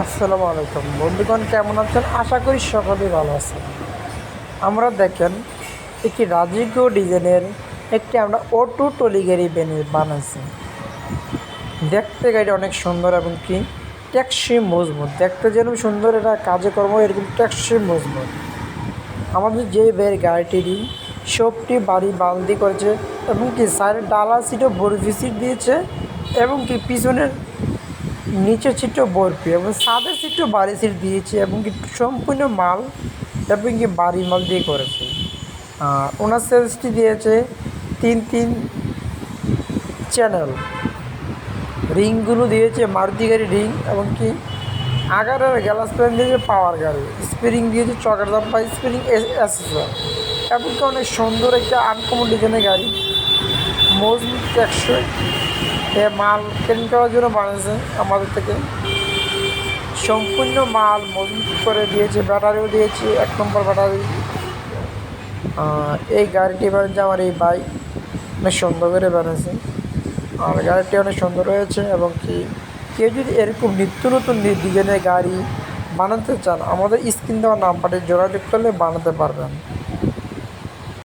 আসসালামু আলাইকুম বন্ধুগণ, কেমন আছেন? আশা করি সকলেই ভালো আছেন। আমরা দেখেন একটি রাজকীয় ডিজাইনের একটি আমরা অটো টলি গাড়ি বানাইছি। দেখতে গাড়িটা অনেক সুন্দর এবং কি টেকসই মজবুত। দেখতে যেরকম সুন্দর, এটা কাজে কর্ম এরকম টেকসই মজবুত। আমাদের যে বের গাড়িটিরই সবটি বাড়ি বালতি করেছে এবং কি সাইডের ডালা সিটও বরফি সিট দিয়েছে এবং কি পিছনের নিচের সিটও বরফি এবং সাদের সিটও বাড়ি সিট দিয়েছে এবং কি সম্পূর্ণ মাল এবং কি বাড়ি মাল দিয়ে করেছে। ওনার সেলসটি দিয়েছে তিন তিন চ্যানেল রিংগুলো দিয়েছে মারুতি গাড়ি রিং এবং কি আগারের গ্যালাস প্যান দিয়েছে পাওয়ার গাড়ি স্প্রিং দিয়েছে চকের দাম্পা স্প্রিং অ্যাসেসর এবং কি অনেক সুন্দর একটা আনকমন ডিজাইনের গাড়ি, মজবুত টেকসই। এ মাল কেন করার জন্য বানিয়েছে আমাদের থেকে সম্পূর্ণ মাল মজবুত করে দিয়েছে। ব্যাটারিও দিয়েছে 1 নম্বর ব্যাটারি। এই গাড়িটি বানিয়েছে আমার এই বাইক, অনেক সুন্দর করে বানিয়েছে। আর গাড়িটি অনেক সুন্দর হয়েছে এবং কি কেউ যদি এরকম নিত্য নতুন ডিজাইনের গাড়ি বানাতে চান, আমাদের স্ক্রিন দেওয়া নাম্বারে যোগাযোগ করলে বানাতে পারবেন।